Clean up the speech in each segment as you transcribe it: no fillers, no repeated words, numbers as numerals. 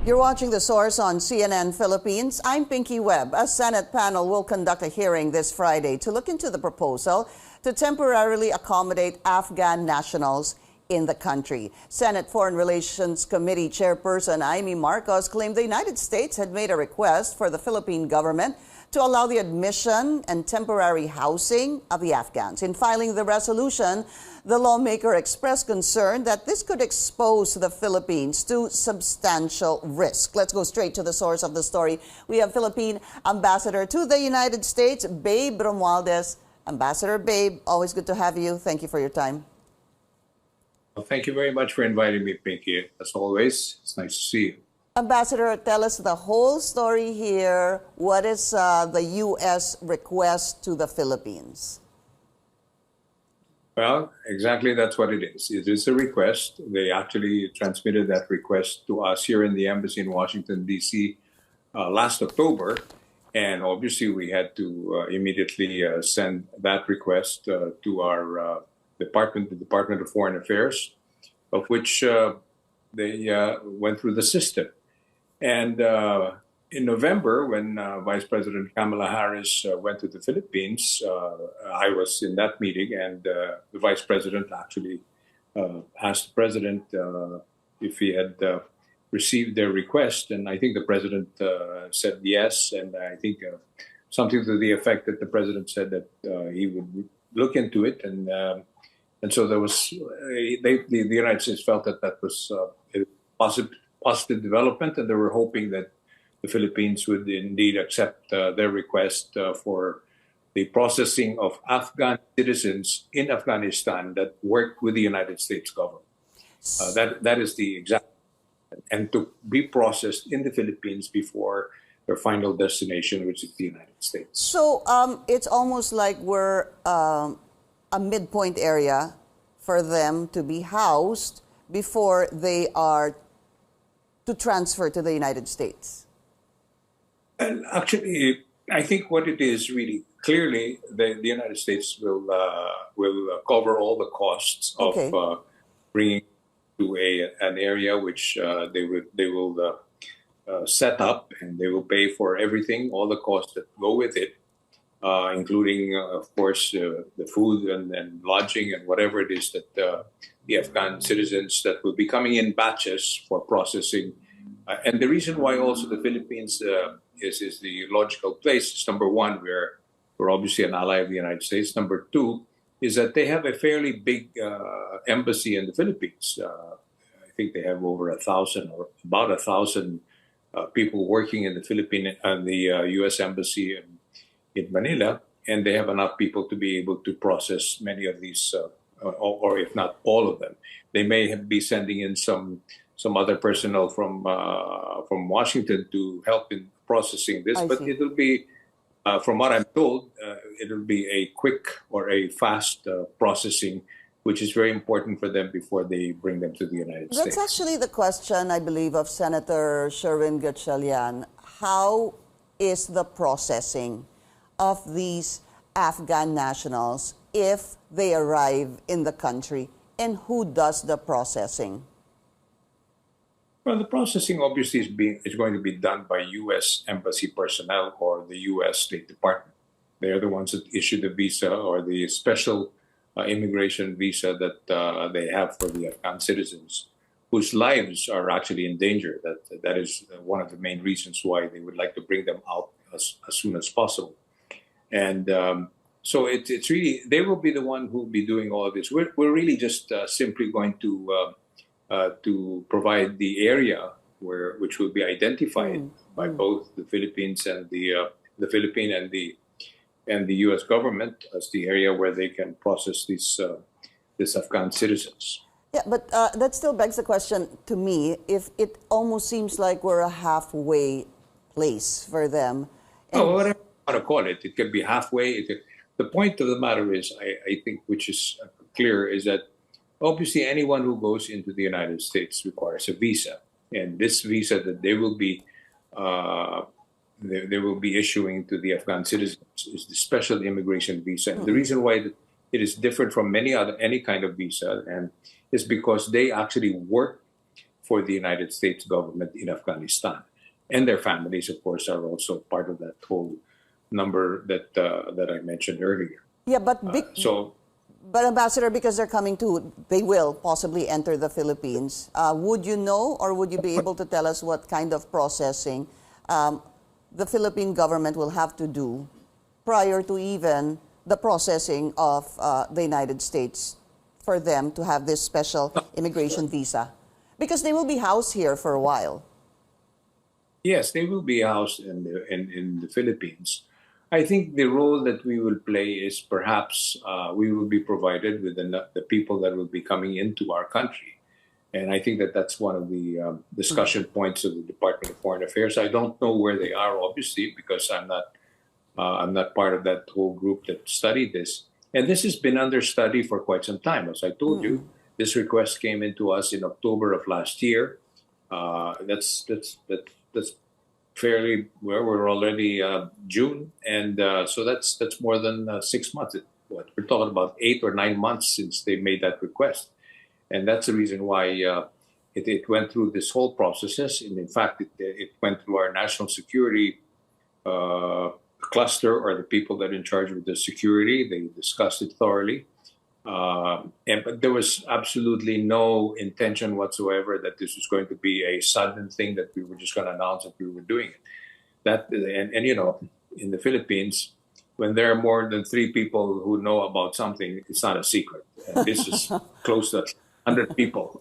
You're watching The Source on CNN Philippines. I'm Pinky Webb. A Senate panel will conduct a hearing this Friday to look into the proposal to temporarily accommodate Afghan nationals in the country. Senate Foreign Relations Committee Chairperson Amy Marcos claimed the United States had made a request for the Philippine government to allow the admission and temporary housing of the Afghans. In filing the resolution, the lawmaker expressed concern that this could expose the Philippines to substantial risk. Let's go straight to the source of the story. We have Philippine Ambassador to the United States, Babe Romualdez. Ambassador Babe, always good to have you. Thank you for your time. Well, thank you very much for inviting me, Pinky. As always, it's nice to see you. Ambassador, tell us the whole story here. What is the U.S. request to the Philippines? Well, exactly that's what it is. It is a request. They actually transmitted that request to us here in the embassy in Washington, D.C. Last October. And obviously we had to immediately send that request to our department, the Department of Foreign Affairs, of which they went through the system. And in November, when Vice President Kamala Harris went to the Philippines, I was in that meeting, and the Vice President actually asked the President if he had received their request. And I think the President said yes, and I think something to the effect that the President said that he would look into it. And so there was, the United States felt that that was a positive development, and they were hoping that the Philippines would indeed accept their request for the processing of Afghan citizens in Afghanistan that work with the United States government. That is the exact, and to be processed in the Philippines before their final destination, which is the United States. So it's almost like we're a midpoint area for them to be housed before they are to transfer to the United States. And actually, I think what it is really clearly, the United States will cover all the costs of bringing to an area which they will set up, and they will pay for everything, all the costs that go with it, including, of course, the food and lodging and whatever it is that the Afghan citizens that will be coming in batches for processing. And the reason why also the Philippines is the logical place is, number one, we're obviously an ally of the United States. Number two is that they have a fairly big embassy in the Philippines. I think they have over 1,000 or about 1,000 people working in the Philippine and the U.S. embassy in Manila, and they have enough people to be able to process many of these, or if not all of them. They may be sending in some other personnel from Washington to help in processing this, but it'll be, from what I'm told, it'll be a quick or a fast processing, which is very important for them before they bring them to the United States. That's actually the question, I believe, of Senator Sherwin Gatchalian. How is the processing of these Afghan nationals if they arrive in the country, and who does the processing? Well, the processing obviously is going to be done by U.S. embassy personnel or the U.S. State Department. They are the ones that issue the visa or the special immigration visa that they have for the Afghan citizens whose lives are actually in danger. That is one of the main reasons why they would like to bring them out as soon as possible. And so it's really, they will be the one who will be doing all of this. We're really just simply going to provide the area which will be identified by both the Philippines and the Philippine and the U.S. government as the area where they can process these Afghan citizens. Yeah, but that still begs the question to me, if it almost seems like we're a halfway place for them. Oh, whatever you want to call it, it can be halfway. The point of the matter is, I think, which is clear, is that obviously anyone who goes into the United States requires a visa, and this visa that they will be issuing to the Afghan citizens is the special immigration visa. And the reason why it is different from any kind of visa and is because they actually work for the United States government in Afghanistan. And their families, of course, are also part of that whole number that I mentioned earlier. Yeah, but Ambassador, because they're coming to, they will possibly enter the Philippines. Would you know, or would you be able to tell us what kind of processing the Philippine government will have to do prior to even the processing of the United States for them to have this special immigration visa? Because they will be housed here for a while. Yes, they will be housed in the Philippines. I think the role that we will play is perhaps we will be provided with the people that will be coming into our country. And I think that that's one of the discussion points of the Department of Foreign Affairs. I don't know where they are, obviously, because I'm not part of that whole group that studied this. And this has been under study for quite some time. As I told you, this request came into us in October of last year. That's fairly well. We're already June, and so that's more than 6 months. We're talking about 8 or 9 months since they made that request, and that's the reason why it went through this whole processes. And in fact, it went through our national security cluster, or the people that are in charge of the security. They discussed it thoroughly. But there was absolutely no intention whatsoever that this was going to be a sudden thing that we were just going to announce that we were doing it. And you know, in the Philippines, when there are more than 3 people who know about something, it's not a secret. And this is close to 100 people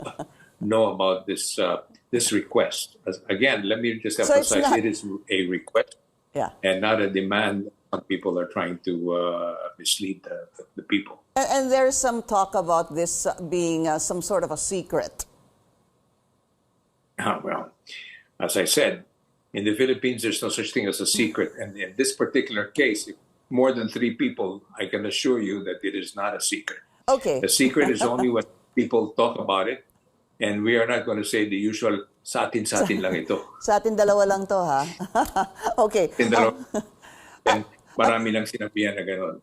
know about this request. Again, let me just emphasize, it is a request, and not a demand. Some people are trying to mislead the people. And there's some talk about this being some sort of a secret. Well, as I said, in the Philippines, there's no such thing as a secret. And in this particular case, if more than 3 people, I can assure you that it is not a secret. Okay. The secret is only when people talk about it. And we are not going to say the usual, sa atin lang ito. Sa atin dalawa lang to, ha? Okay. And marami lang sinabihan na gano'n.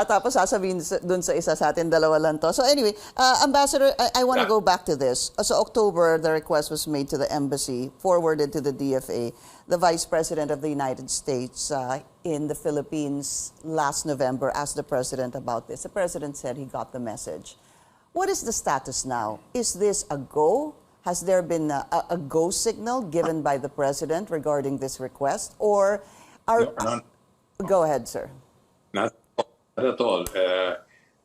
Tapos sasabihin dun sa isa, sa atin dalawa lang to. So anyway, Ambassador, I want to go back to this. So October, the request was made to the embassy, forwarded to the DFA. The Vice President of the United States in the Philippines last November asked the President about this. The President said he got the message. What is the status now? Is this a go? Has there been a go signal given by the President regarding this request? Or are... No. Go ahead, sir. Not at all.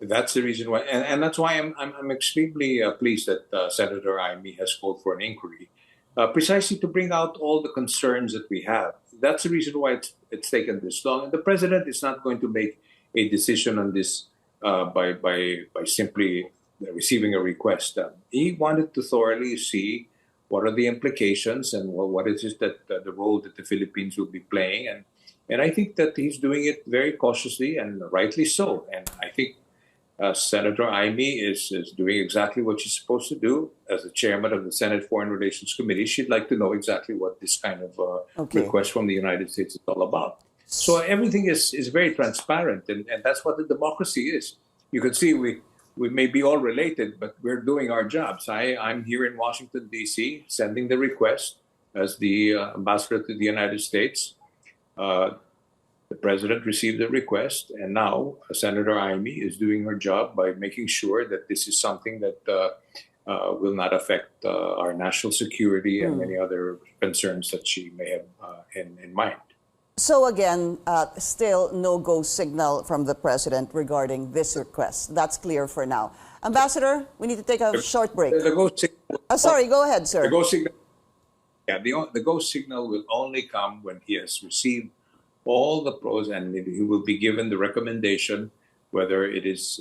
That's the reason why, and that's why I'm extremely pleased that Senator Amy has called for an inquiry, precisely to bring out all the concerns that we have. That's the reason why it's taken this long. And the President is not going to make a decision on this by simply receiving a request. He wanted to thoroughly see what are the implications and what is it that the role that the Philippines will be playing. And I think that he's doing it very cautiously and rightly so. And I think Senator Amy is doing exactly what she's supposed to do. As the chairman of the Senate Foreign Relations Committee, she'd like to know exactly what this kind of request from the United States is all about. So everything is very transparent, and that's what the democracy is. You can see we may be all related, but we're doing our jobs. I'm here in Washington, D.C., sending the request as the ambassador to the United States. The President received the request, and now Senator Amy is doing her job by making sure that this is something that will not affect our national security and many other concerns that she may have in mind. So again, still no go signal from the President regarding this request. That's clear for now. Ambassador, we need to take a short break. The go signal, sorry, go ahead, sir. The go signal. Yeah, the go signal will only come when he has received all the pros, and he will be given the recommendation whether it is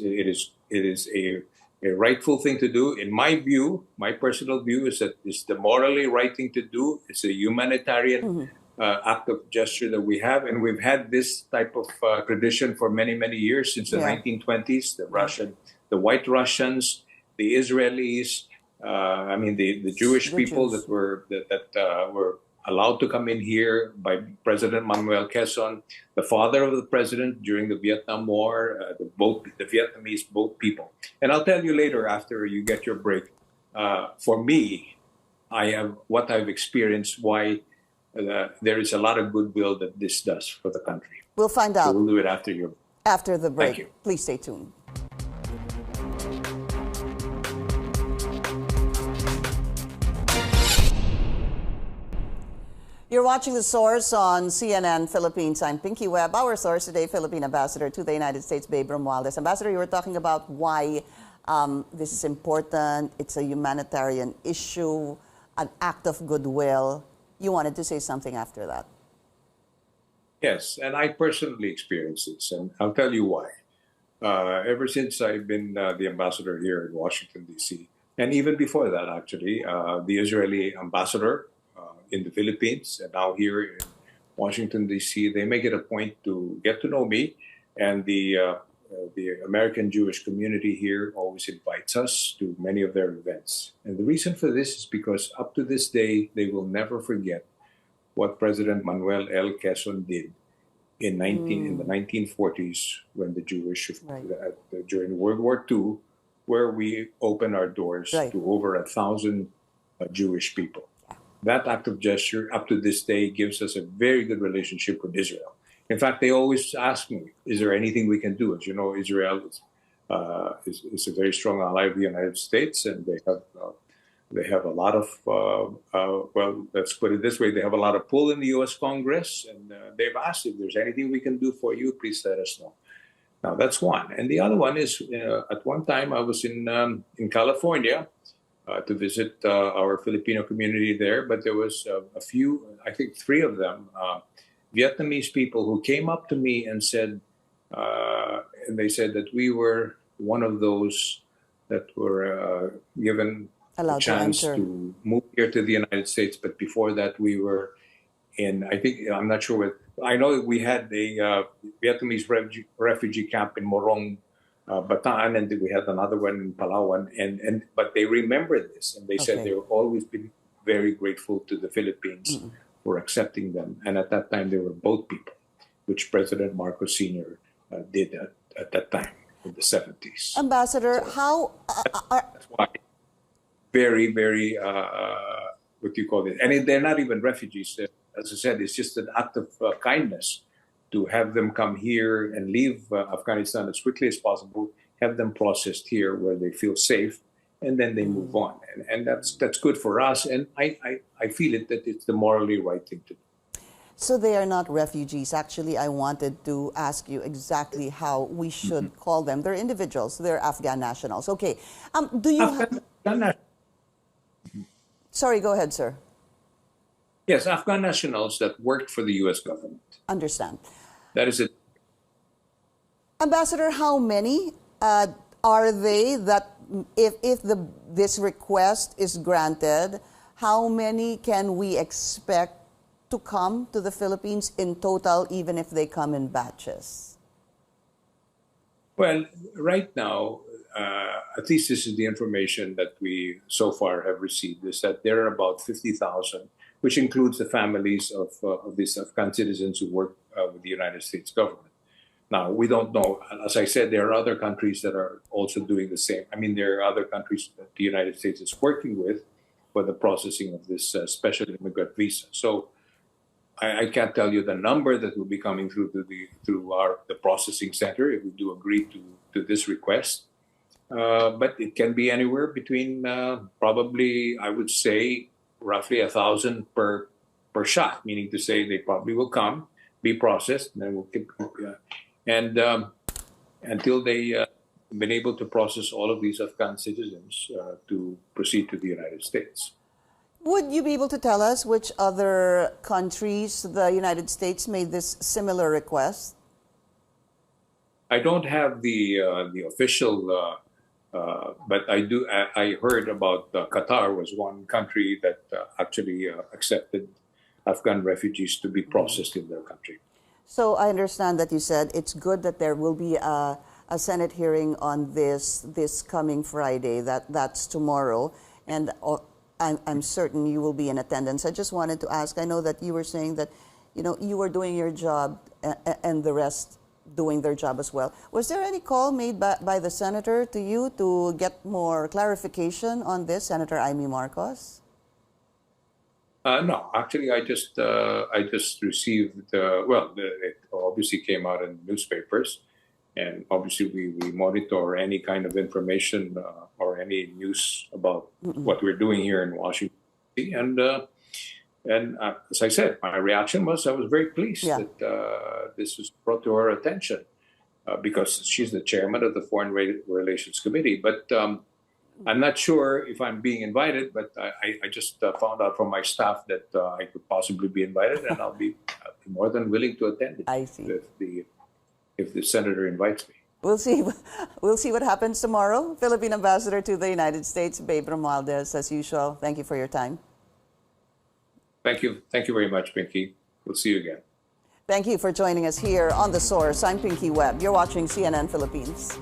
a rightful thing to do. In my view, my personal view is that it's the morally right thing to do. It's a humanitarian act of gesture that we have, and we've had this type of tradition for many years, since the 1920s. The White Russians, the Israelis. The Jewish people that were allowed to come in here by President Manuel Quezon, the father of the president during the Vietnam War, the Vietnamese boat people. And I'll tell you later after you get your break. For me, what I've experienced, why there is a lot of goodwill that this does for the country. We'll find So out we'll do it after the Thank break. you. Please stay tuned. You're watching The Source on CNN Philippines. I'm Pinky Webb. Our source today, Philippine Ambassador to the United States, Babe Romualdez. Ambassador, you were talking about why this is important. It's a humanitarian issue, an act of goodwill. You wanted to say something after that. Yes, and I personally experienced this, and I'll tell you why. Ever since I've been the ambassador here in Washington, D.C., and even before that, actually, the Israeli ambassador in the Philippines and now here in Washington, D.C., they make it a point to get to know me, and the American Jewish community here always invites us to many of their events. And the reason for this is because up to this day, they will never forget what President Manuel L. Quezon did in the 1940s when the Jewish, during World War II, where we opened our doors to over 1,000 Jewish people. That act of gesture, up to this day, gives us a very good relationship with Israel. In fact, they always ask me, is there anything we can do? As you know, Israel is a very strong ally of the United States, and they have a lot of, well, let's put it this way, they have a lot of pull in the U.S. Congress, and they've asked if there's anything we can do for you, please let us know. Now, that's one. And the other one is, at one time, I was in California to visit our Filipino community there, but there was a few, I think 3 of them, Vietnamese people who came up to me and said, and they said that we were one of those that were given a chance to move here to the United States. But before that, we were in, I think, I'm not sure what, I know we had a Vietnamese refugee camp in Morong, Bataan, and we had another one in Palawan, but they remember this, and they said they've always been very grateful to the Philippines for accepting them. And at that time, they were boat people, which President Marcos Sr. did at that time in the 70s. Ambassador, so that's why very, very, what do you call it? And they're not even refugees. As I said, it's just an act of kindness to have them come here and leave Afghanistan as quickly as possible, have them processed here where they feel safe, and then they move on. And that's good for us, and I feel that it's the morally right thing to do. So they are not refugees. Actually, I wanted to ask you exactly how we should call them. They're individuals. They're Afghan nationals. Okay. Do you... Sorry, go ahead, sir. Yes, Afghan nationals that worked for the U.S. government. Understand. That is it. Ambassador, how many are they that, if this request is granted, how many can we expect to come to the Philippines in total, even if they come in batches? Well, right now, at least this is the information that we so far have received, is that there are about 50,000, which includes the families of these Afghan citizens who work with the United States government. Now, we don't know. As I said, there are other countries that are also doing the same. I mean, there are other countries that the United States is working with for the processing of this special immigrant visa. So I can't tell you the number that will be coming through the processing center if we do agree to this request. But it can be anywhere between probably, I would say, roughly 1,000 per shot, meaning to say they probably will come, be processed, and then we'll keep, until they been able to process all of these Afghan citizens to proceed to the United States. Would you be able to tell us which other countries the United States made this similar request? I don't have the official, but I do. I heard about Qatar was one country that actually accepted Afghan refugees to be processed in their country. So I understand that you said it's good that there will be a Senate hearing on this coming Friday. That's tomorrow, and I'm certain you will be in attendance. I just wanted to ask. I know that you were saying that, you were doing your job, and the rest doing their job as well. Was there any call made by the senator to you to get more clarification on this, Senator Amy Marcos? No, actually, I just received. It obviously came out in newspapers, and obviously we monitor any kind of information or any news about what we're doing here in Washington, D.C. And as I said, my reaction was I was very pleased Yeah. that this was brought to her attention because she's the chairman of the Foreign Relations Committee, but. I'm not sure if I'm being invited, but I just found out from my staff that I could possibly be invited, and I'll be more than willing to attend it I see. if the senator invites me. We'll see. We'll see what happens tomorrow. Philippine Ambassador to the United States, Babe Romualdez, as usual. Thank you for your time. Thank you very much, Pinky. We'll see you again. Thank you for joining us here on The Source. I'm Pinky Webb. You're watching CNN Philippines.